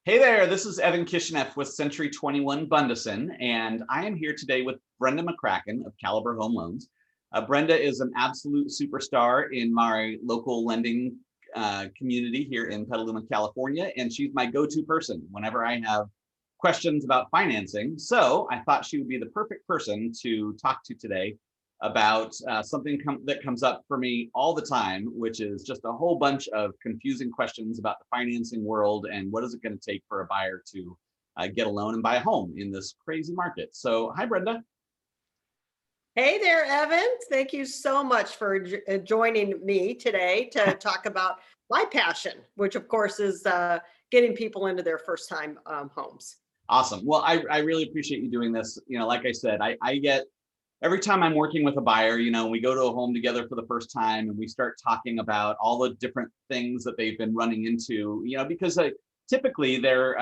Hey there, this is Evan Kishineff with Century 21 Bundesen, and I am here today with Brenda McCracken of Caliber Home Loans. Brenda is an absolute superstar in my local lending community here in Petaluma, California, and she's my go-to person whenever I have questions about financing. So I thought she would be the perfect person to talk to today about something that comes up for me all the time, which is just a whole bunch of confusing questions about the financing world and what is it going to take for a buyer to get a loan and buy a home in this crazy market. So, hi, Brenda. Hey there, Evan. Thank you so much for joining me today to talk about my passion, which of course is getting people into their first time homes. Awesome. Well, I really appreciate you doing this. Like I said, I get every time I'm working with a buyer, we go to a home together for the first time and we start talking about all the different things that they've been running into, because typically they're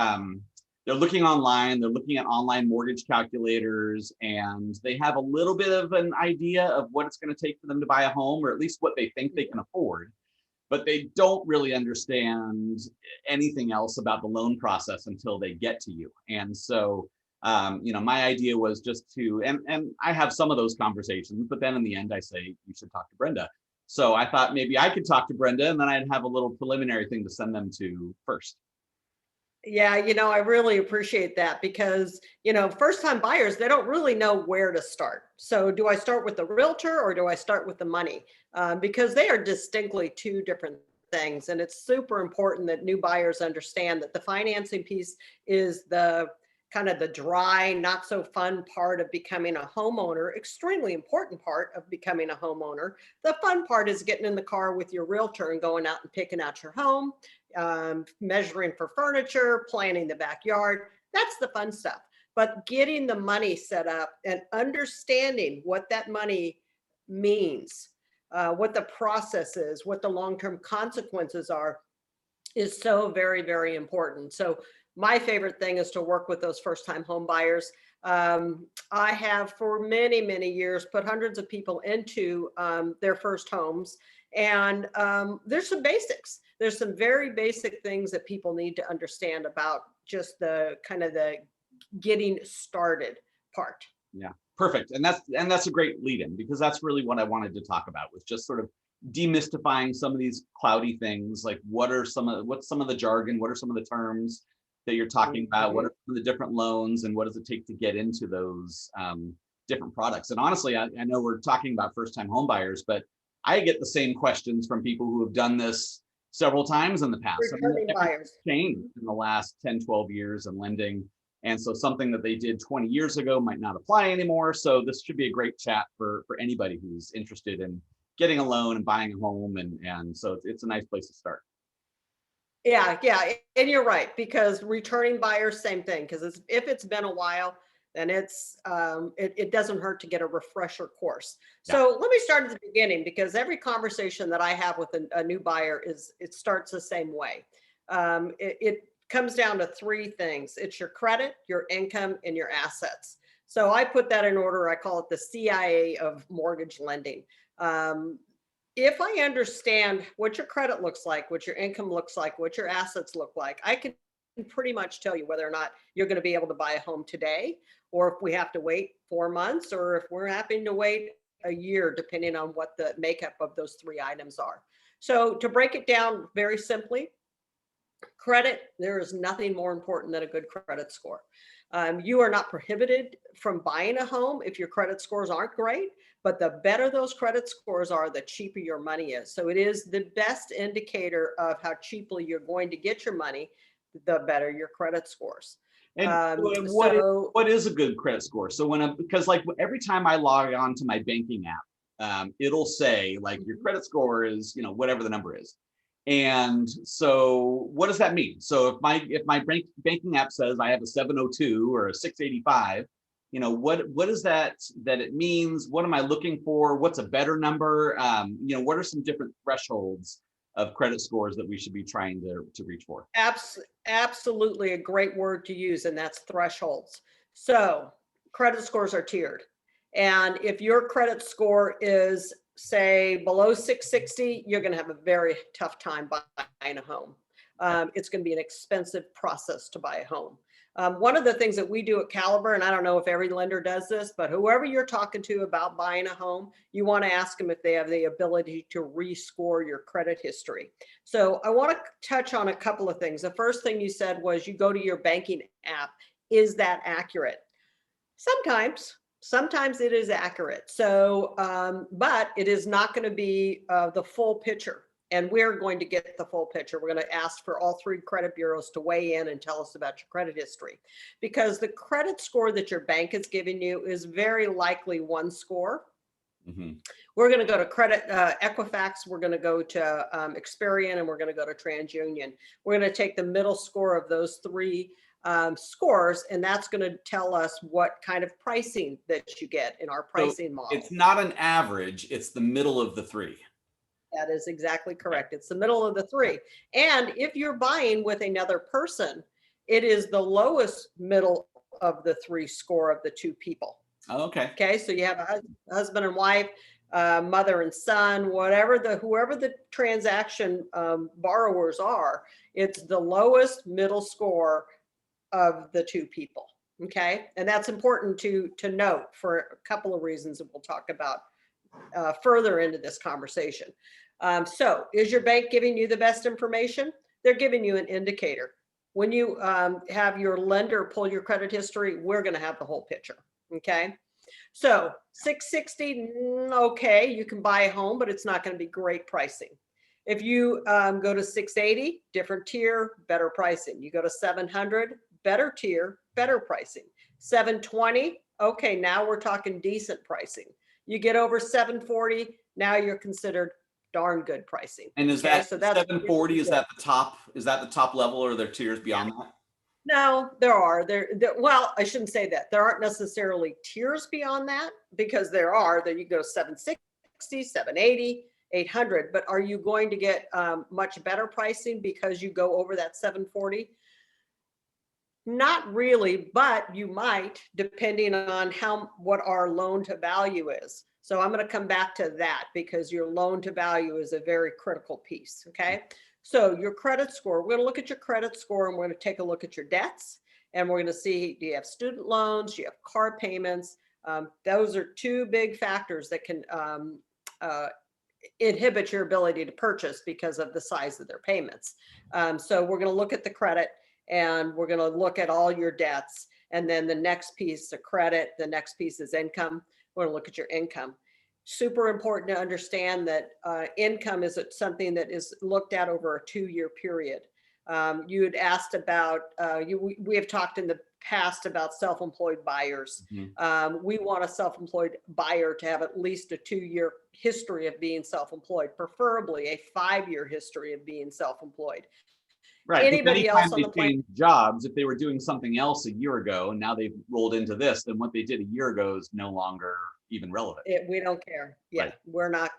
looking online, they're looking at online mortgage calculators, and they have a little bit of an idea of what it's going to take for them to buy a home, or at least what they think they can afford. But they don't really understand anything else about the loan process until they get to you. And so my idea was just and I have some of those conversations, but then in the end I say, you should talk to Brenda. So I thought maybe I could talk to Brenda and then I'd have a little preliminary thing to send them to first. Yeah, I really appreciate that because, first time buyers, they don't really know where to start. So do I start with the realtor or do I start with the money? Because they are distinctly two different things. And it's super important that new buyers understand that the financing piece is the kind of the dry, not so fun part of becoming a homeowner, extremely important part of becoming a homeowner. The fun part is getting in the car with your realtor and going out and picking out your home, measuring for furniture, planning the backyard. That's the fun stuff. But getting the money set up and understanding what that money means, what the process is, what the long-term consequences are, is so very, very important. So my favorite thing is to work with those first-time home buyers. I have for many, many years put hundreds of people into their first homes. And there's some basics. There's some very basic things that people need to understand about just the kind of the getting started part. Yeah, perfect. And that's a great lead in, because that's really what I wanted to talk about, was just sort of demystifying some of these cloudy things, like what's some of the jargon, what are some of the terms that you're talking about, what are some of the different loans, and what does it take to get into those different products. And honestly, I know we're talking about first time home buyers, but I get the same questions from people who have done this several times in the past. Returning buyers. Changed in the last 10, 12 years in lending. And so something that they did 20 years ago might not apply anymore. So this should be a great chat for anybody who's interested in getting a loan and buying a home. And so it's a nice place to start. Yeah, yeah, and you're right, because returning buyers, same thing. Because if it's been a while, then it doesn't hurt to get a refresher course. Yeah. So let me start at the beginning, because every conversation that I have with a new buyer it starts the same way. It comes down to three things: it's your credit, your income, and your assets. So I put that in order. I call it the CIA of mortgage lending. If I understand what your credit looks like, what your income looks like, what your assets look like, I can pretty much tell you whether or not you're going to be able to buy a home today, or if we have to wait 4 months, or if we're having to wait a year, depending on what the makeup of those three items are. So to break it down very simply, credit, there is nothing more important than a good credit score. You are not prohibited from buying a home if your credit scores aren't great, but the better those credit scores are, the cheaper your money is. So it is the best indicator of how cheaply you're going to get your money, the better your credit scores. And what is a good credit score? So because like every time I log on to my banking app, it'll say like your credit score is, whatever the number is. And so what does that mean? So if my banking app says I have a 702 or a 685, what is that it means? What am I looking for? What's a better number? What are some different thresholds of credit scores that we should be trying to reach for? Absolutely a great word to use, and that's thresholds. So credit scores are tiered. And if your credit score is, say, below 660, you're going to have a very tough time buying a home. it's going to be an expensive process to buy a home. One of the things that we do at Caliber, and I don't know if every lender does this, but whoever you're talking to about buying a home, you want to ask them if they have the ability to rescore your credit history. So I want to touch on a couple of things. The first thing you said was you go to your banking app. Is that accurate? Sometimes it is accurate. So, but it is not going to be the full picture. And we're going to get the full picture. We're going to ask for all 3 credit bureaus to weigh in and tell us about your credit history, because the credit score that your bank is giving you is very likely one score. Mm-hmm. We're going to go to Credit Equifax. We're going to go to Experian, and we're going to go to TransUnion. We're going to take the middle score of those 3 scores, and that's going to tell us what kind of pricing that you get in our pricing model. It's not an average, it's the middle of the 3. That is exactly correct. It's the middle of the 3. And if you're buying with another person, it is the lowest middle of the 3 score of the 2 people. Oh, okay. Okay. So you have a husband and wife, mother and son, whoever the transaction borrowers are, it's the lowest middle score of the 2 people. Okay. And that's important to note for a couple of reasons that we'll talk about further into this conversation. So is your bank giving you the best information? They're giving you an indicator. When you have your lender pull your credit history, we're going to have the whole picture. Okay. So 660, okay, you can buy a home, but it's not going to be great pricing. If you go to 680, different tier, better pricing. You go to 700, better tier, better pricing. 720, okay, now we're talking decent pricing. You get over 740, now you're considered darn good pricing. And is that 740? Is that the top? Is that the top level, or are there tiers beyond that? No, there are. Well, I shouldn't say that. There aren't necessarily tiers beyond that, because there are. That you go 760, 780, 800. But are you going to get much better pricing because you go over that 740? Not really, but you might, depending on what our loan to value is. So I'm going to come back to that, because your loan to value is a very critical piece. Okay. So your credit score, we're going to look at your credit score, and we're going to take a look at your debts, and we're going to see, do you have student loans? Do you have car payments? Those are 2 big factors that can inhibit your ability to purchase because of the size of their payments. So we're going to look at the credit, and we're going to look at all your debts. And then the next piece, of credit, the next piece is income. We're going to look at your income. Super important to understand that income is something that is looked at over a 2-year period. You had asked about, we have talked in the past about self-employed buyers. Mm-hmm. We want a self-employed buyer to have at least a 2-year history of being self-employed, preferably a 5-year history of being self-employed. Right. Anybody else on the planet? Jobs, if they were doing something else a year ago and now they've rolled into this, then what they did a year ago is no longer even relevant. We don't care. Yeah, right. We're not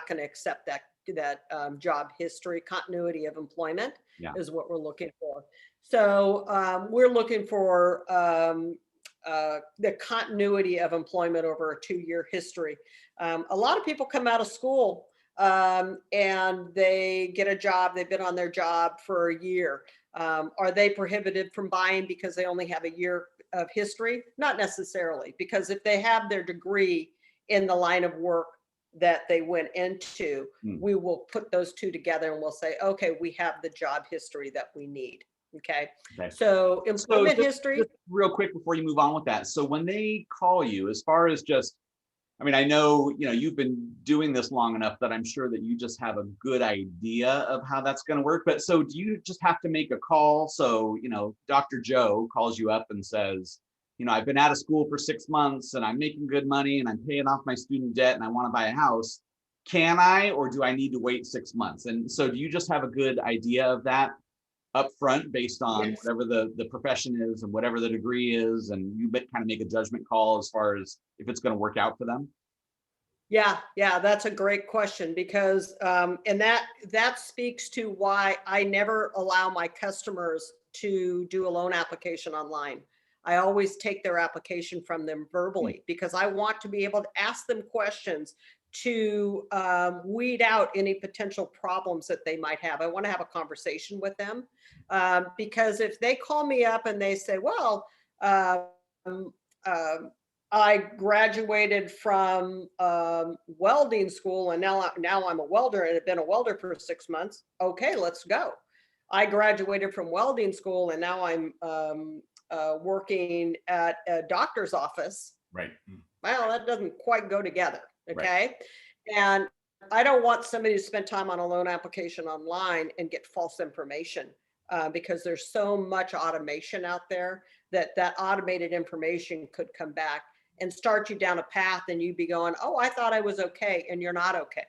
going to accept that job history. Continuity of employment is what we're looking for. So we're looking for the continuity of employment over a 2-year history. A lot of people come out of school and they get a job. They've been on their job for a year. Are they prohibited from buying because they only have a year of history? Not necessarily, because if they have their degree in the line of work that they went into, we will put those 2 together and we'll say, okay, we have the job history that we need. Okay. So employment history. Just real quick before you move on with that. So when they call you, as far as just, I mean, I know, you've been doing this long enough that I'm sure that you just have a good idea of how that's going to work. But so do you just have to make a call? So, Dr. Joe calls you up and says, I've been out of school for 6 months and I'm making good money and I'm paying off my student debt and I want to buy a house. Can I, or do I need to wait 6 months? And so do you just have a good idea of that up front based on whatever the profession is and whatever the degree is, and you kind of make a judgment call as far as if it's going to work out for them? Yeah, that's a great question, because and that speaks to why I never allow my customers to do a loan application online. I always take their application from them verbally, because I want to be able to ask them questions to weed out any potential problems that they might have. I want to have a conversation with them, because if they call me up and they say, well, um, um, I graduated from welding school and now I'm a welder and have been a welder for 6 months. Okay, let's go. I graduated from welding school and now I'm working at a doctor's office. Right. Well, that doesn't quite go together. Right. Okay. And I don't want somebody to spend time on a loan application online and get false information, because there's so much automation out there that automated information could come back and start you down a path and you'd be going, oh, I thought I was okay, and you're not okay.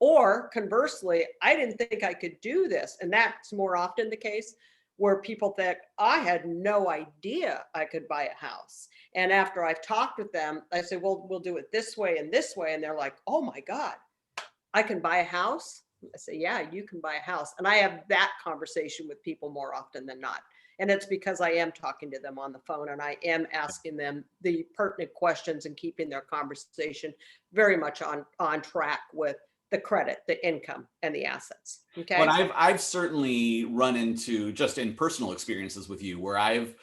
Or conversely, I didn't think I could do this. And that's more often the case, where people think, I had no idea I could buy a house. And after I've talked with them, I say, well, we'll do it this way and this way. And they're like, oh my God, I can buy a house? I say, yeah, you can buy a house. And I have that conversation with people more often than not. And it's because I am talking to them on the phone and I am asking them the pertinent questions and keeping their conversation very much on track with the credit, the income, and the assets. Okay. But I've certainly run into, just in personal experiences with you, where I've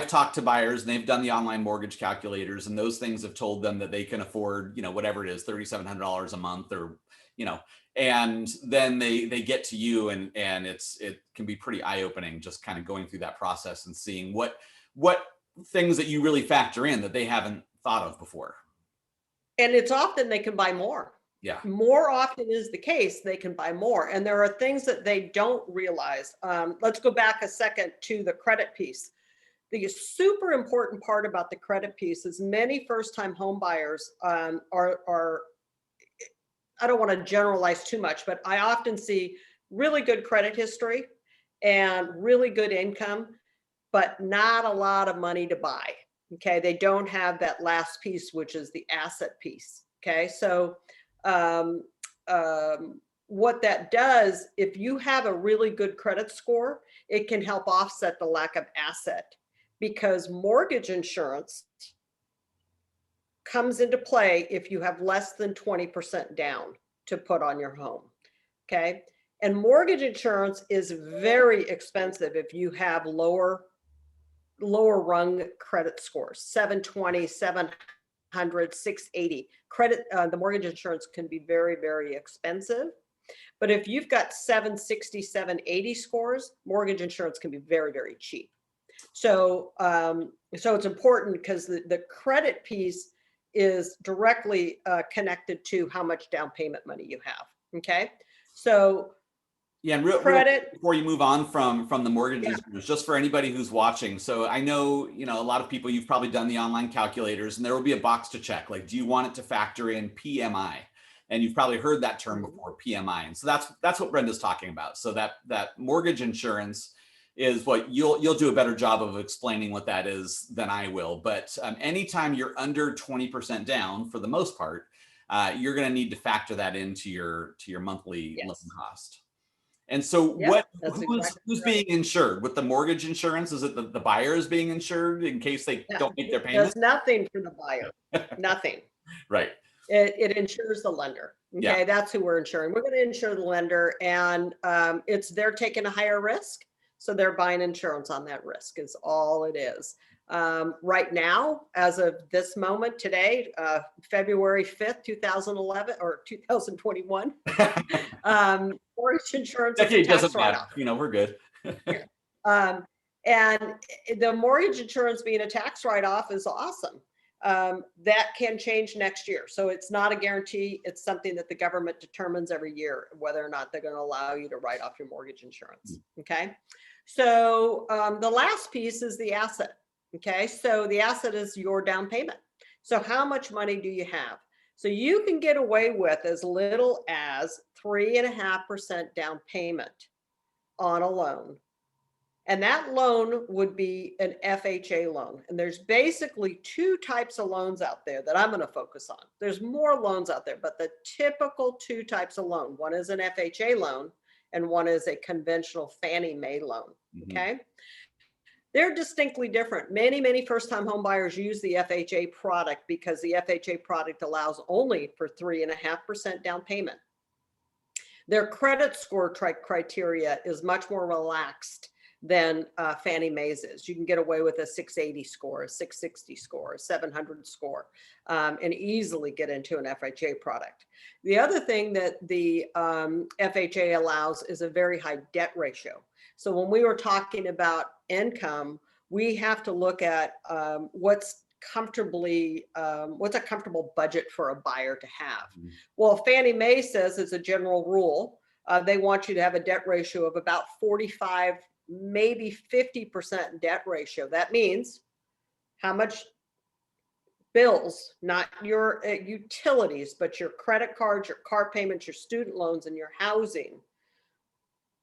talked to buyers and they've done the online mortgage calculators, and those things have told them that they can afford, whatever it is, $3,700 a month, or, and then they get to you and it can be pretty eye-opening, just kind of going through that process and seeing what things that you really factor in that they haven't thought of before. And it's often they can buy more. Yeah. More often is the case, they can buy more. And there are things that they don't realize. Let's go back a second to the credit piece. The super important part about the credit piece is many first-time home buyers are, I don't want to generalize too much, but I often see really good credit history and really good income, but not a lot of money to buy. Okay. They don't have that last piece, which is the asset piece. Okay. So what that does, if you have a really good credit score, it can help offset the lack of asset, because mortgage insurance comes into play if you have less than 20% down to put on your home. Okay. And mortgage insurance is very expensive if you have lower rung credit scores, 720, 700, 680. Credit, the mortgage insurance can be very, very expensive. But if you've got 760, 780 scores, mortgage insurance can be very, very cheap. So, so it's important because the credit piece is directly connected to how much down payment money you have. Okay. So yeah, and credit, real before you move on from the mortgage insurance, just for anybody who's watching. So I know, a lot of people, you've probably done the online calculators, and there will be a box to check, like, do you want it to factor in PMI? And you've probably heard that term before, PMI. And so that's what Brenda's talking about. So that mortgage insurance is what you'll do a better job of explaining what that is than I will. But anytime you're under 20% down, for the most part, you're going to need to factor that into your monthly loan cost. And so who's being insured with the mortgage insurance? Is it the buyer is being insured in case they don't make their payments? There's nothing for the buyer, nothing. Right. It insures the lender. Okay. Yeah. That's who we're insuring. We're going to insure the lender, and they're taking a higher risk. So they're buying insurance on that risk is all it is. Right now, as of this moment today, February 5th, 2011 or 2021, mortgage insurance is a tax write-off. We're good. And the mortgage insurance being a tax write-off is awesome. That can change next year. So it's not a guarantee. It's something that the government determines every year, whether or not they're going to allow you to write off your mortgage insurance. Okay. So the last piece is the asset. Okay. So the asset is your down payment. So how much money do you have? So you can get away with as little as 3.5% down payment on a loan. And that loan would be an FHA loan. And there's basically two types of loans out there that I'm going to focus on. There's more loans out there, but the typical two types of loan, one is an FHA loan and one is a conventional Fannie Mae loan. Okay. They're distinctly different. Many, many first-time home buyers use the FHA product because the FHA product allows only for 3.5% down payment. Their credit score criteria is much more relaxed than Fannie Mae's is. You can get away with a 680 score, a 660 score, a 700 score, and easily get into an FHA product. The other thing that the FHA allows is a very high debt ratio. So when we were talking about income, we have to look at what's a comfortable budget for a buyer to have. Well, Fannie Mae says as a general rule, they want you to have a debt ratio of about 45, maybe 50% debt ratio. That means how much bills, not your utilities, but your credit cards, your car payments, your student loans, and your housing.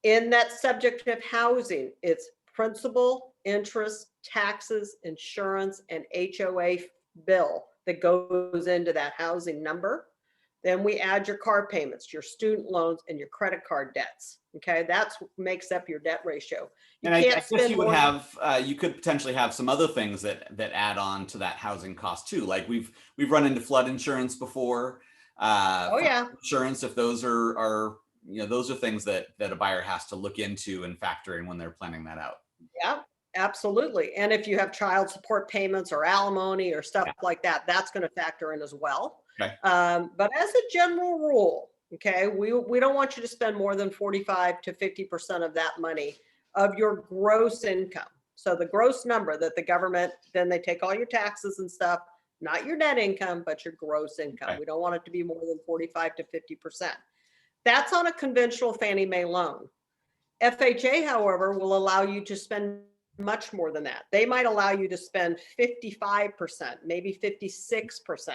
In that subject of housing, it's principal, interest, taxes, insurance, and HOA bill that goes into that housing number. Then we add your car payments, your student loans, and your credit card debts. Okay, that's what makes up your debt ratio. And I guess you would have, you could potentially have some other things that add on to that housing cost too. Like we've run into flood insurance before. Oh yeah, insurance, if those are those are things that a buyer has to look into and factor in when they're planning that out. yeah, absolutely. And if you have child support payments or alimony or stuff like that, that's going to factor in as well. Okay. But as a general rule, okay, we don't want you to spend more than 45 to 50% of that money of your gross income. So the gross number that the government, then they take all your taxes and stuff, not your net income, but your gross income. We don't want it to be more than 45 to 50%. That's on a conventional Fannie Mae loan. FHA, however, will allow you to spend much more than that. They might allow you to spend 55%, maybe 56%.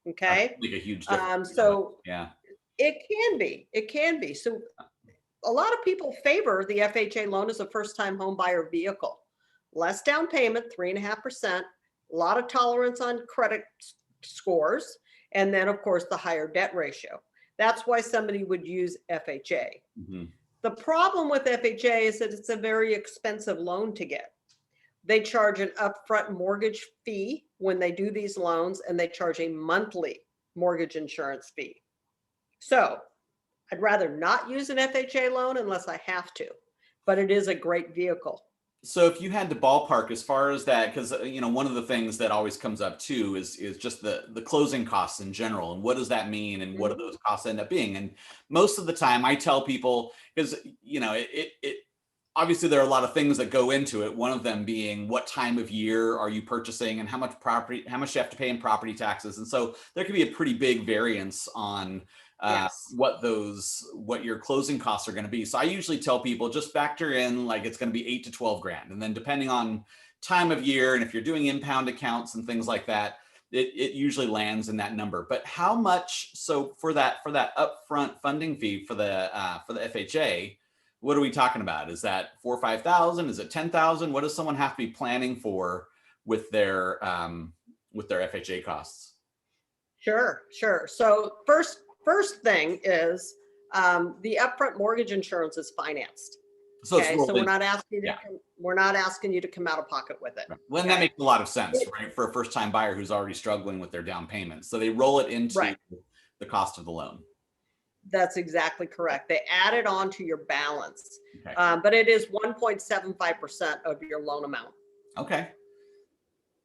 Okay. Like a huge difference. So yeah, it can be. So a lot of people favor the FHA loan as a first-time home buyer vehicle. Less down payment, 3.5%, a lot of tolerance on credit scores, and then of course the higher debt ratio. That's why somebody would use FHA. Mm-hmm. The problem with FHA is that it's a very expensive loan to get. They charge an upfront mortgage fee when they do these loans, and they charge a monthly mortgage insurance fee. So I'd rather not use an FHA loan unless I have to, but it is a great vehicle. So if you had to ballpark as far as that, because one of the things that always comes up too is just the closing costs in general, and what does that mean, and what do those costs end up being? And most of the time, I tell people, because it obviously there are a lot of things that go into it. One of them being what time of year are you purchasing, and how much you have to pay in property taxes, and so there can be a pretty big variance on what your closing costs are going to be. So I usually tell people just factor in like it's going to be 8 to 12 grand. And then depending on time of year, and if you're doing impound accounts and things like that, it usually lands in that number. But how much, so for that upfront funding fee for the FHA, what are we talking about? Is that 4,000 or 5,000? Is it 10,000? What does someone have to be planning for with their FHA costs? Sure. So first thing is the upfront mortgage insurance is financed. So we're not asking you to come out of pocket with it. Right. Well, that makes a lot of sense, right? For a first-time buyer who's already struggling with their down payment. So they roll it into the cost of the loan. That's exactly correct. They add it on to your balance, okay. But it is 1.75% of your loan amount. Okay.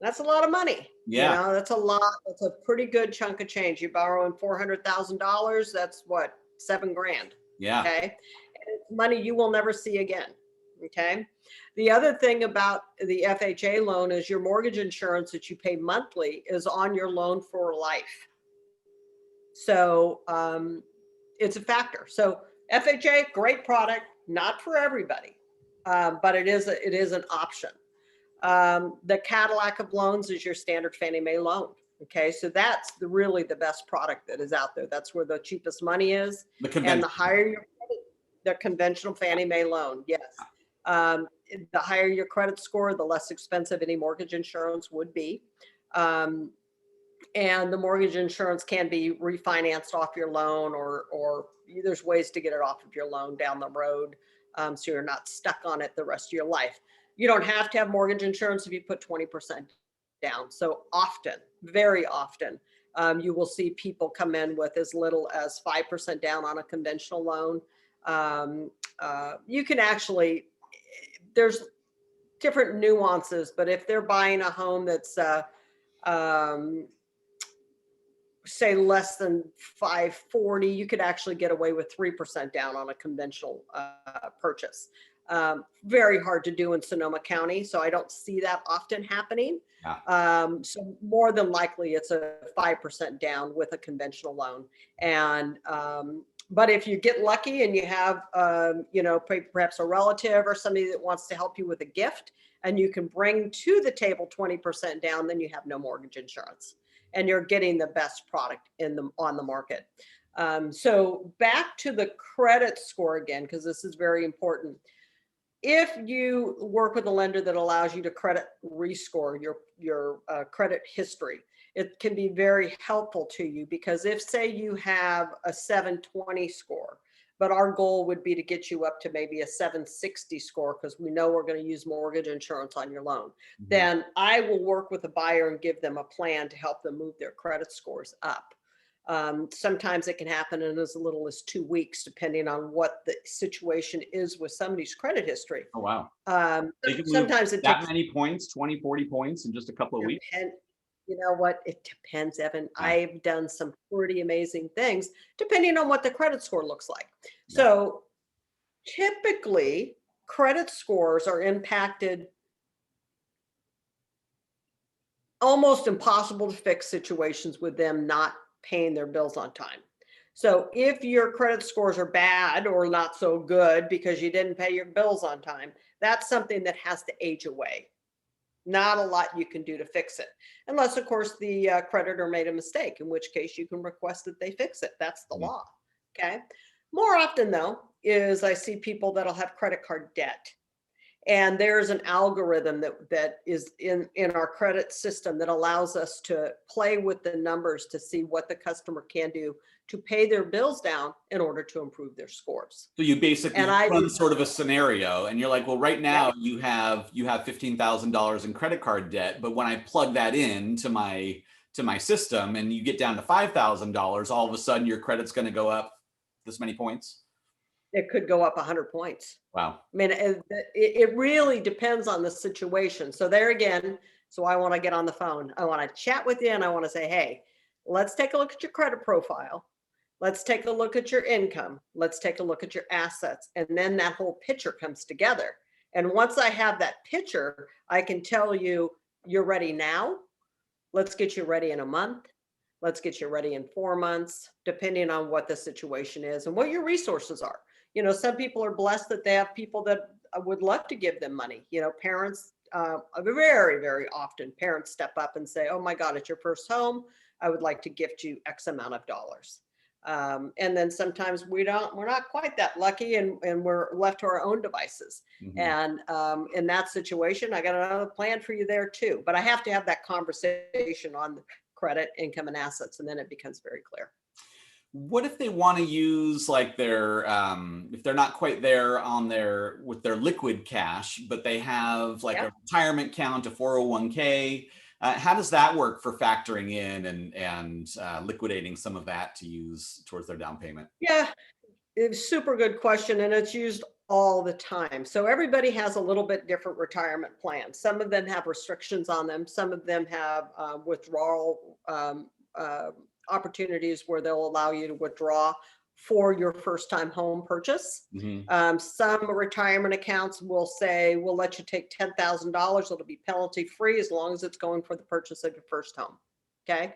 That's a lot of money. Yeah. That's a lot. That's a pretty good chunk of change. You borrowing $400,000. That's what, $7,000. Yeah. Okay. And it's money you will never see again. Okay. The other thing about the FHA loan is your mortgage insurance that you pay monthly is on your loan for life. So it's a factor. So FHA, great product, not for everybody, but it is an option. The Cadillac of loans is your standard Fannie Mae loan. Okay, so that's really the best product that is out there. That's where the cheapest money is, and the higher your credit, the conventional Fannie Mae loan. Yes, the higher your credit score, the less expensive any mortgage insurance would be, and the mortgage insurance can be refinanced off your loan, or there's ways to get it off of your loan down the road, so you're not stuck on it the rest of your life. You don't have to have mortgage insurance if you put 20% down. So often, very often, you will see people come in with as little as 5% down on a conventional loan. You can actually, there's different nuances, but if they're buying a home that's, say less than 540, you could actually get away with 3% down on a conventional purchase. Very hard to do in Sonoma County, so I don't see that often happening. Yeah. So more than likely it's a 5% down with a conventional loan. And but if you get lucky and you have perhaps a relative or somebody that wants to help you with a gift, and you can bring to the table 20% down, then you have no mortgage insurance and you're getting the best product on the market. So back to the credit score again, because this is very important. If you work with a lender that allows you to credit rescore your credit history, it can be very helpful to you, because if, say, you have a 720 score, but our goal would be to get you up to maybe a 760 score, because we know we're going to use mortgage insurance on your loan, then I will work with the buyer and give them a plan to help them move their credit scores up. Sometimes it can happen in as little as 2 weeks, depending on what the situation is with somebody's credit history. Oh, wow. They can move Sometimes it that takes, many points, 20, 40 points in just a couple of weeks. you know what? It depends, Evan. Yeah. I've done some pretty amazing things depending on what the credit score looks like. Yeah. So typically, credit scores are impacted, almost impossible to fix situations with them not paying their bills on time. So if your credit scores are bad or not so good because you didn't pay your bills on time, that's something that has to age away. Not a lot you can do to fix it, unless, of course, the creditor made a mistake, in which case you can request that they fix it. That's the law. Okay. More often, though, is I see people that'll have credit card debt. And there's an algorithm that is in our credit system that allows us to play with the numbers to see what the customer can do to pay their bills down in order to improve their scores. So you basically run sort of a scenario, and you're like, well, right now you have $15,000 in credit card debt, but when I plug that in to my system and you get down to $5,000, all of a sudden your credit's going to go up this many points. It could go up 100 points. Wow. I mean, it really depends on the situation. So there again, so I want to get on the phone. I want to chat with you, and I want to say, hey, let's take a look at your credit profile. Let's take a look at your income. Let's take a look at your assets. And then that whole picture comes together. And once I have that picture, I can tell you, you're ready now. Let's get you ready in a month. Let's get you ready in 4 months, depending on what the situation is and what your resources are. You know, some people are blessed that they have people that would love to give them money. You know, parents, very, very often parents step up and say, oh my God, it's your first home. I would like to gift you X amount of dollars. And then sometimes we're not quite that lucky, and we're left to our own devices. And in that situation, I got another plan for you there too. But I have to have that conversation on credit, income, and assets, and then it becomes very clear. What if they want to use like their, if they're not quite there with their liquid cash, but they have like a retirement account, a 401k? How does that work for factoring in and liquidating some of that to use towards their down payment? Yeah, it's a super good question, and it's used all the time. So everybody has a little bit different retirement plans. Some of them have restrictions on them. Some of them have withdrawal opportunities where they'll allow you to withdraw for your first time home purchase. Some retirement accounts will say, we'll let you take $10,000. It'll be penalty free as long as it's going for the purchase of your first home. Okay.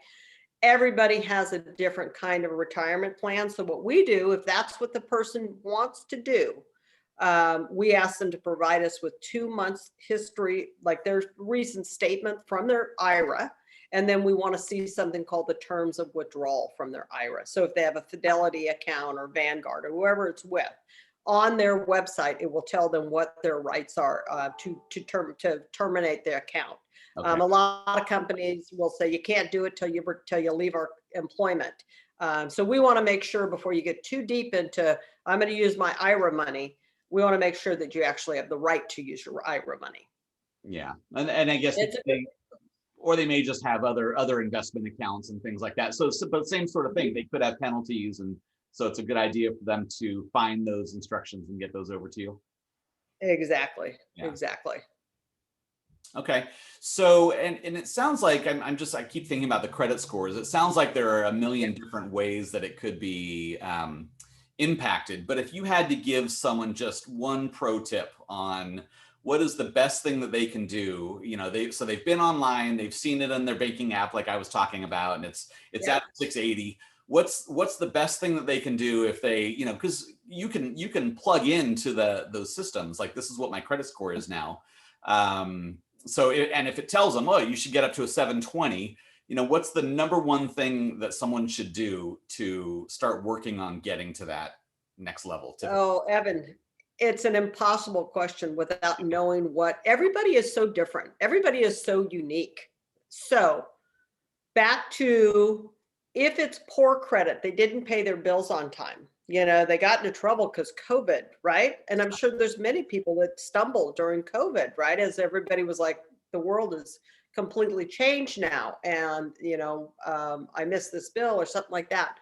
Everybody has a different kind of retirement plan. So what we do, if that's what the person wants to do, we ask them to provide us with 2 months history, like their recent statement from their IRA. And then we want to see something called the terms of withdrawal from their IRA. So if they have a Fidelity account or Vanguard or whoever it's with, on their website, it will tell them what their rights are to terminate their account. A lot of companies will say you can't do it till you leave our employment. So we want to make sure before you get too deep into, I'm going to use my IRA money, we want to make sure that you actually have the right to use your IRA money. Yeah. And I guess It's or they may just have other investment accounts and things like that. But same sort of thing. They could have penalties, and so it's a good idea for them to find those instructions and get those over to you. exactly, Yeah. exactly. Okay. So, and it sounds like I keep thinking about the credit scores. It sounds like there are a million different ways that it could be impacted. But if you had to give someone just one pro tip on what is the best thing that they can do, they've been online, they've seen it in their banking app, like I was talking about, and it's at 680. What's the best thing that they can do if they, because you can plug into those systems, like this is what my credit score is now. And if it tells them, oh, you should get up to a 720, what's the number one thing that someone should do to start working on getting to that next level? Typically? Oh, Evan, it's an impossible question without knowing what everybody is so different. Everybody is so unique. So back to, if it's poor credit, they didn't pay their bills on time. They got into trouble because COVID, right? And I'm sure there's many people that stumbled during COVID, right? As everybody was like, the world is completely changed now. And, I missed this bill or something like that.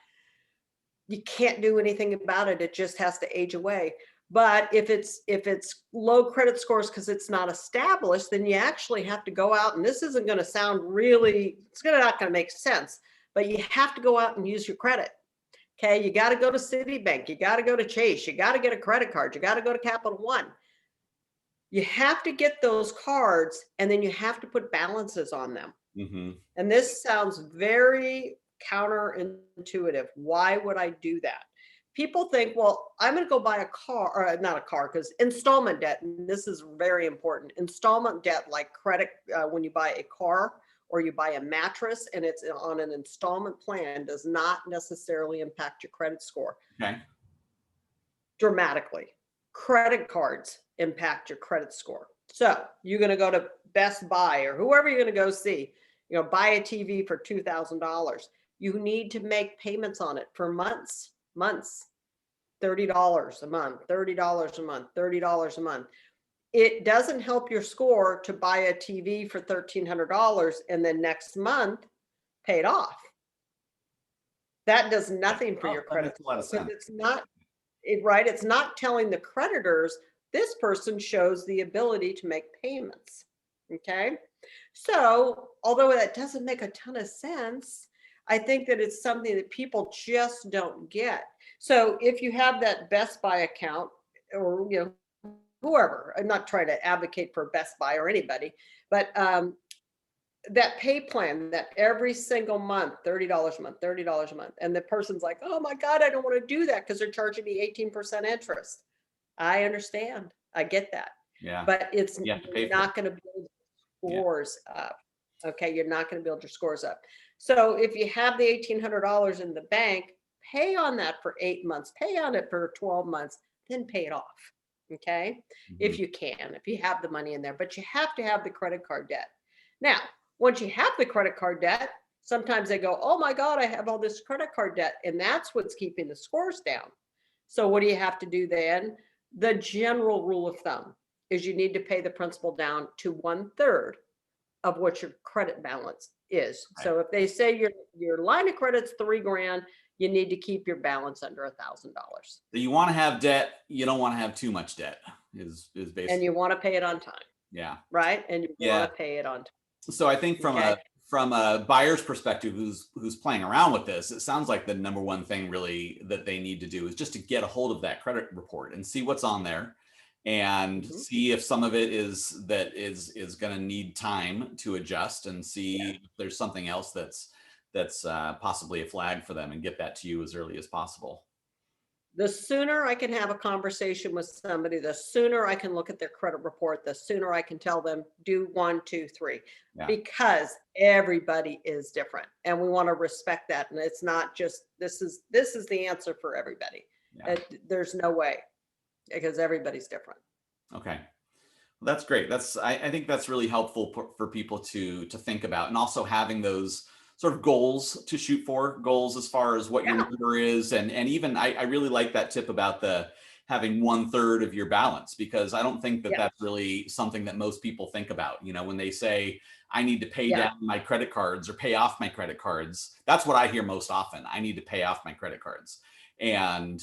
You can't do anything about it. It just has to age away. But if it's low credit scores because it's not established, then you actually have to go out, and this isn't going to sound really, not going to make sense, but you have to go out and use your credit. Okay, you got to go to Citibank, you got to go to Chase, you got to get a credit card, you got to go to Capital One. You have to get those cards, and then you have to put balances on them. Mm-hmm. And this sounds very counterintuitive. Why would I do that? People think, well, I'm going to go buy a car, or not a car, because installment debt, and this is very important. Installment debt, like credit, when you buy a car or you buy a mattress and it's on an installment plan, does not necessarily impact your credit score. Okay. Dramatically. Credit cards impact your credit score. So you're going to go to Best Buy or whoever you're going to go see, buy a TV for $2,000. You need to make payments on it for months, $30 a month, $30 a month, $30 a month. It doesn't help your score to buy a TV for $1,300 and then next month pay it off. That does nothing for your credit score. It's not right. It's not telling the creditors this person shows the ability to make payments. Okay. So although that doesn't make a ton of sense, I think that it's something that people just don't get. So if you have that Best Buy account, or whoever, I'm not trying to advocate for Best Buy or anybody, but that pay plan that every single month, $30 a month, $30 a month, and the person's like, oh my God, I don't want to do that because they're charging me 18% interest. I understand. I get that. Yeah. But it's not going to build scores up. Okay. You're not going to build your scores up. So if you have the $1,800 in the bank, pay on that for 8 months, pay on it for 12 months, then pay it off. Okay. Mm-hmm. If you can, if you have the money in there, but you have to have the credit card debt. Now, once you have the credit card debt, sometimes they go, oh my God, I have all this credit card debt. And that's what's keeping the scores down. So what do you have to do then? The general rule of thumb is you need to pay the principal down to 1/3 of what your credit balance is. Right. So if they say your line of credit's $3,000, you need to keep your balance under $1,000. So you want to have debt, you don't want to have too much debt, is basically. And you want to pay it on time. Yeah. Right. And you want to pay it on time. So I think from a buyer's perspective who's playing around with this, it sounds like the number one thing really that they need to do is just to get a hold of that credit report and see what's on there, and see if some of it is going to need time to adjust, and see if there's something else that's possibly a flag for them, and get that to you as early as possible. The sooner I can have a conversation with somebody, the sooner I can look at their credit report, the sooner I can tell them do 1, 2, 3, because everybody is different, and we want to respect that. And it's not just this is the answer for everybody. There's no way, because everybody's different. Okay. Well, that's great. I think that's really helpful for people to think about, and also having those sort of goals to shoot for, goals as far as what your number is. And even I really like that tip about having 1/3 of your balance, because I don't think that Yeah. that's really something that most people think about. You know, when they say, I need to pay Yeah. down my credit cards or pay off my credit cards, that's what I hear most often. I need to pay off my credit cards. And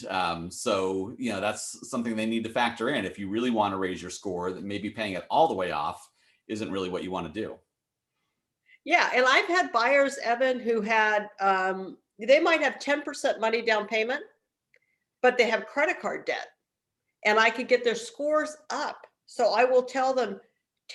so, you know, that's something they need to factor in. If you really want to raise your score, that maybe paying it all the way off isn't really what you want to do. Yeah. And I've had buyers, Evan, who had, they might have 10% money down payment, but they have credit card debt, and I could get their scores up. So I will tell them,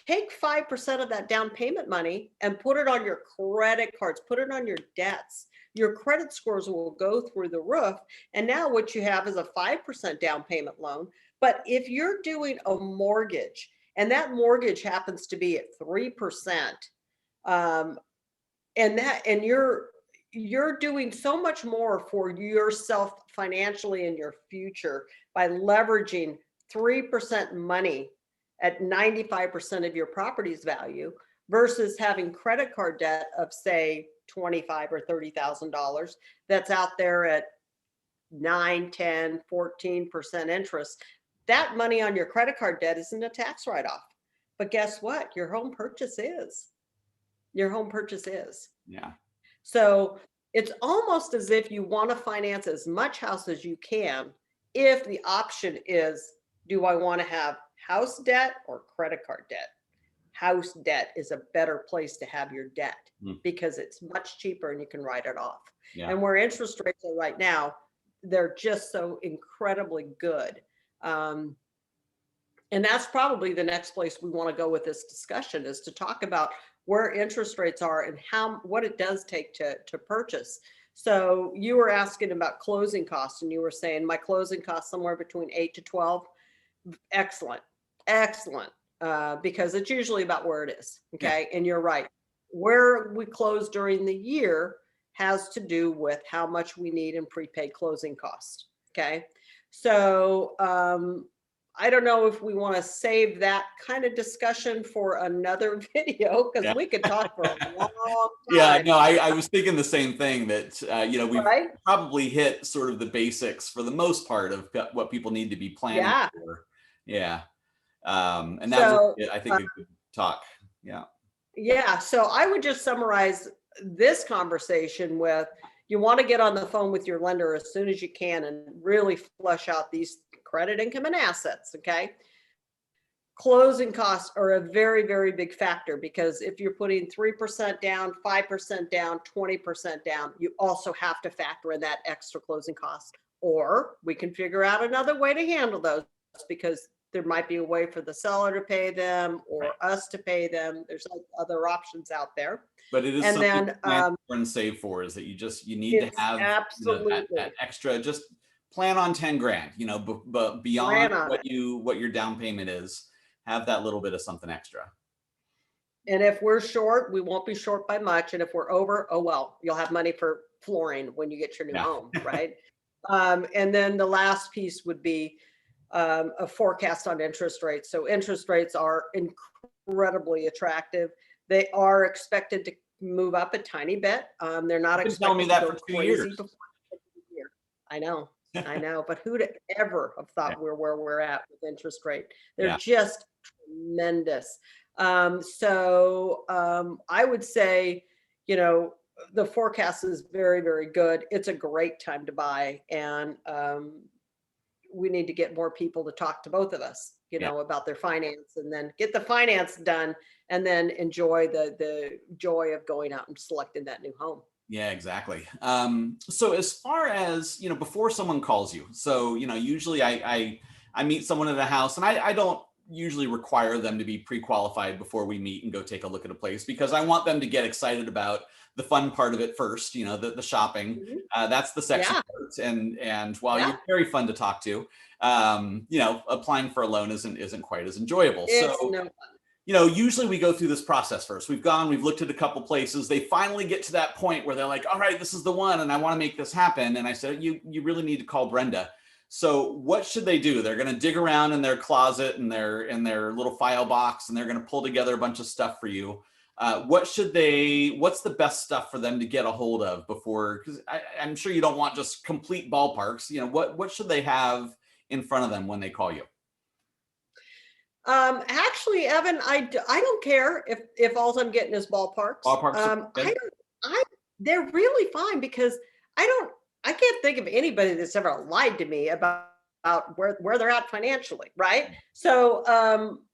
take 5% of that down payment money and put it on your credit cards, put it on your debts. Your credit scores will go through the roof. And now what you have is a 5% down payment loan. But if you're doing a mortgage and that mortgage happens to be at 3%, um, and you're doing so much more for yourself financially in your future by leveraging 3% money at 95% of your property's value versus having credit card debt of, say, 25 or $30,000 that's out there at 9, 10, 14% interest. That money on your credit card debt isn't a tax write-off. But guess what? Your home purchase is. Your home purchase is. Yeah. So it's almost as if you want to finance as much house as you can if the option is, do I want to have house debt or credit card debt? House debt is a better place to have your debt because it's much cheaper and you can write it off. Yeah. And where interest rates are right now, they're just so incredibly good. And that's probably the next place we want to go with this discussion, is to talk about where interest rates are and what it does take to purchase. So you were asking about closing costs, and you were saying my closing costs somewhere between 8 to 12. Excellent. Excellent. Because it's usually about where it is. Okay. Yeah. And you're right. Where we close during the year has to do with how much we need in prepaid closing costs. Okay. So, I don't know if we want to save that kind of discussion for another video, because we could talk for a long time. Yeah, no, I was thinking the same thing, that, you know, we've right? probably hit sort of the basics for the most part of what people need to be planning for. Yeah. And that was, I think, a good talk. Yeah. Yeah. So I would just summarize this conversation with, you want to get on the phone with your lender as soon as you can and really flesh out these credit, income, and assets. Okay. Closing costs are a very, very big factor, because if you're putting 3% down, 5% down, 20% down, you also have to factor in that extra closing cost. Or we can figure out another way to handle those, because there might be a way for the seller to pay them or us to pay them. There's other options out there. But it is and something then to plan for and save for, is that you need to have, absolutely, you know, that extra, just plan on 10 grand, you know, but beyond what your down payment is, have that little bit of something extra. And if we're short, we won't be short by much. And if we're over, oh, well, you'll have money for flooring when you get your new home. Right. And then the last piece would be a forecast on interest rates. So interest rates are incredibly attractive. They are expected to move up a tiny bit. They're not expected to go crazy before the year. I know. I know, but who'd ever have thought we're where we're at with interest rate? They're just tremendous. So I would say, you know, the forecast is very, very good. It's a great time to buy, and we need to get more people to talk to both of us, you know, about their finance, and then get the finance done, and then enjoy the joy of going out and selecting that new home. Yeah, exactly. So as far as, you know, before someone calls you, so, you know, usually I meet someone at a house, and I don't usually require them to be pre-qualified before we meet and go take a look at a place, because I want them to get excited about the fun part of it first, you know, the shopping. That's the sexy part. And while you're very fun to talk to, you know, applying for a loan isn't quite as enjoyable. It's so no fun. You know, usually we go through this process first. We've looked at a couple places. They finally get to that point where they're like, all right, this is the one, and I want to make this happen. And I said, you really need to call Brenda. So what should they do? They're going to dig around in their closet and their little file box, and they're going to pull together a bunch of stuff for you. What's the best stuff for them to get a hold of before? Because I'm sure you don't want just complete ballparks. You know, what should they have in front of them when they call you? Actually, Evan, I don't care if all I'm getting is ballparks. They're really fine because I can't think of anybody that's ever lied to me about where they're at financially, right? So,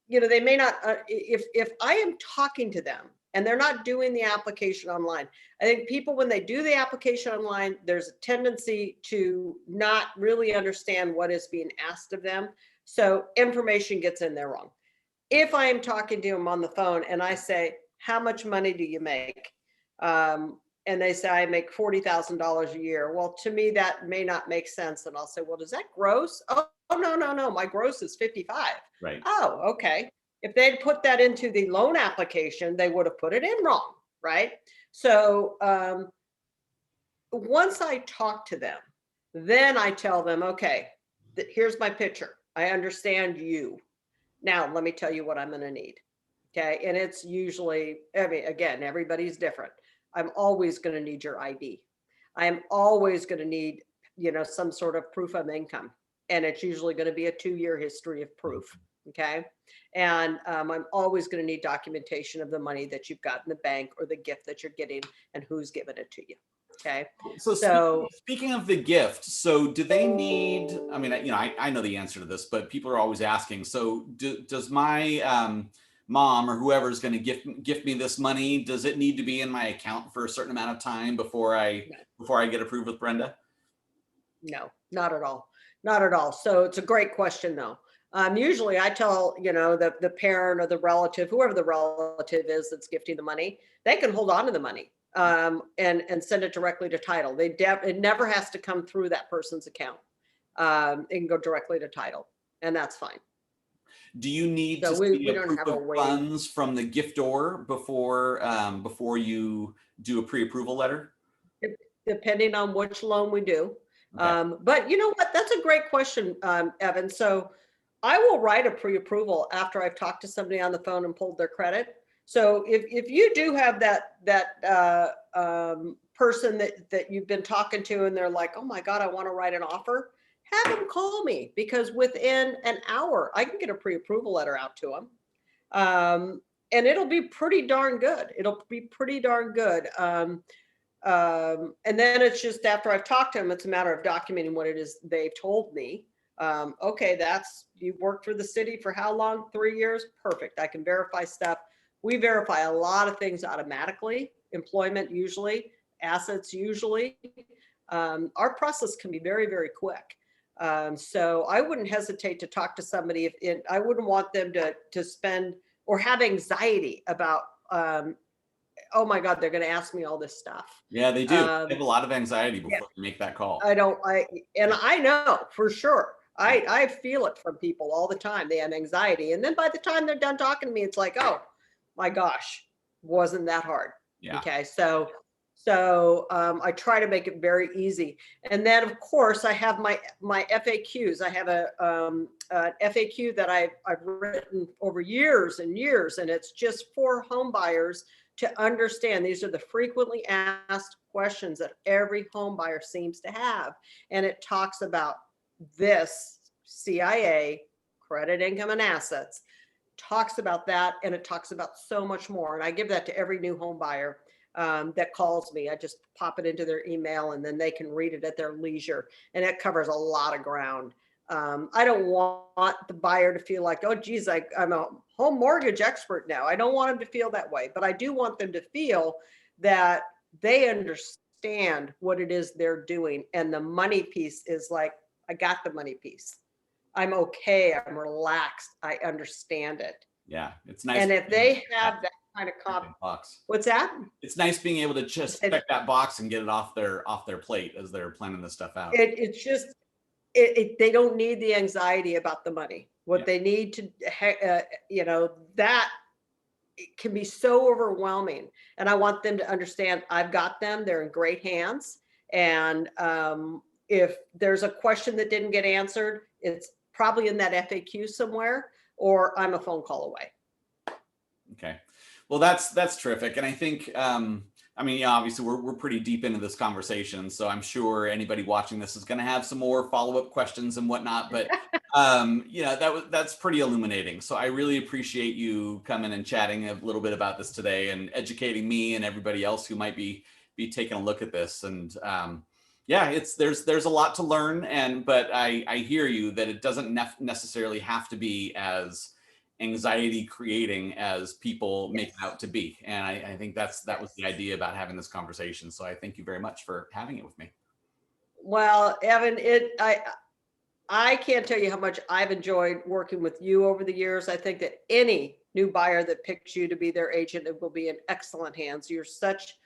they may not, if I am talking to them and they're not doing the application online, I think people, when they do the application online, there's a tendency to not really understand what is being asked of them. So information gets in there wrong. If I am talking to them on the phone and I say, how much money do you make? And they say, I make $40,000 a year. Well, to me, that may not make sense. And I'll say, well, does that gross? Oh, no. My gross is 55. Right. Oh, okay. If they'd put that into the loan application, they would have put it in wrong. Right. So once I talk to them, then I tell them, okay, here's my picture. I understand you. Now, let me tell you what I'm going to need. Okay. And it's usually, again, everybody's different. I'm always going to need your ID. I am always going to need, some sort of proof of income. And it's usually going to be a 2-year history of proof. Okay. And I'm always going to need documentation of the money that you've got in the bank or the gift that you're getting and who's giving it to you. Okay. So speaking of the gift, so do they need, I mean, I know the answer to this, but people are always asking. So does my mom or whoever is going to gift me this money, does it need to be in my account for a certain amount of time before I get approved with Brenda? No, not at all. Not at all. So it's a great question though. Usually I tell, the parent or the relative, whoever the relative is that's gifting the money, they can hold on to the money and send it directly to title. It never has to come through that person's account. It can go directly to title, and that's fine. Do you need to see a proof of funds from the giftor before you do a pre-approval letter? Depending on which loan we do. Okay. But you know what? That's a great question, Evan. So I will write a pre-approval after I've talked to somebody on the phone and pulled their credit. So if you do have that person that you've been talking to and they're like, oh my God, I want to write an offer, have them call me, because within an hour I can get a pre-approval letter out to them. And it'll be pretty darn good. And then it's just after I've talked to them, it's a matter of documenting what it is they've told me. Okay, you've worked for the city for how long? 3 years? Perfect. I can verify stuff. We verify a lot of things automatically. Employment usually, assets usually. Our process can be very, very quick. So I wouldn't hesitate to talk to somebody I wouldn't want them to spend or have anxiety about oh my God, they're going to ask me all this stuff. Yeah, they do. They have a lot of anxiety before you make that call. I know for sure. I feel it from people all the time. They have anxiety. And then by the time they're done talking to me, it's like, oh my gosh, wasn't that hard? Yeah. Okay. So I try to make it very easy. And then of course I have my FAQs. I have an FAQ that I've written over years and years, and it's just for home buyers to understand. These are the frequently asked questions that every home buyer seems to have. And it talks about this CIA, credit, income, and assets, talks about that. And it talks about so much more. And I give that to every new home buyer that calls me. I just pop it into their email and then they can read it at their leisure. And it covers a lot of ground. I don't want the buyer to feel like, oh, geez, I'm a home mortgage expert now. I don't want them to feel that way, but I do want them to feel that they understand what it is they're doing. And the money piece is like, I got the money piece. I'm okay. I'm relaxed. I understand it. Yeah, it's nice. And if they have that kind of box, what's that? It's nice being able to just check that box and get it off their plate as they're planning this stuff out. It's just, they don't need the anxiety about the money. What they need to, that it can be so overwhelming. And I want them to understand I've got them. They're in great hands. And if there's a question that didn't get answered, it's probably in that FAQ somewhere, or I'm a phone call away. Okay. Well, that's terrific. And I think I mean, yeah, obviously we're pretty deep into this conversation, so I'm sure anybody watching this is going to have some more follow-up questions and whatnot. But yeah, that's pretty illuminating. So I really appreciate you coming and chatting a little bit about this today and educating me and everybody else who might be taking a look at this. And yeah, there's a lot to learn, but I hear you that it doesn't necessarily have to be as anxiety creating as people make it out to be. And I think that was the idea about having this conversation. So I thank you very much for having it with me. Well, Evan, I can't tell you how much I've enjoyed working with you over the years. I think that any new buyer that picks you to be their agent, it will be in excellent hands. You're such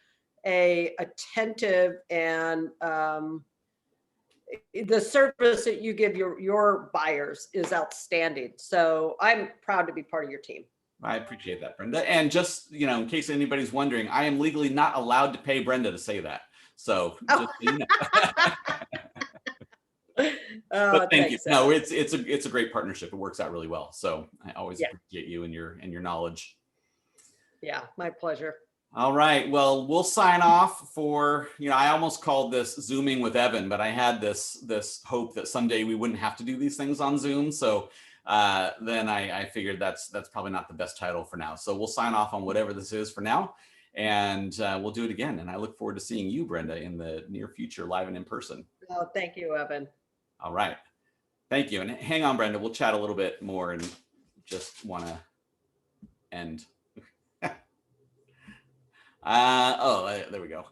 a attentive and the service that you give your buyers is outstanding. So I'm proud to be part of your team. I appreciate that, Brenda. And just, in case anybody's wondering, I am legally not allowed to pay Brenda to say that. So just so you know. But thank you. No, it's a great partnership. It works out really well. So I always appreciate you and your knowledge. Yeah, my pleasure. All right. Well, we'll sign off for, I almost called this Zooming with Evan, but I had this hope that someday we wouldn't have to do these things on Zoom. So then I figured that's probably not the best title for now. So we'll sign off on whatever this is for now, and we'll do it again. And I look forward to seeing you, Brenda, in the near future, live and in person. Oh, thank you, Evan. All right. Thank you. And hang on, Brenda. We'll chat a little bit more and just want to end. There we go.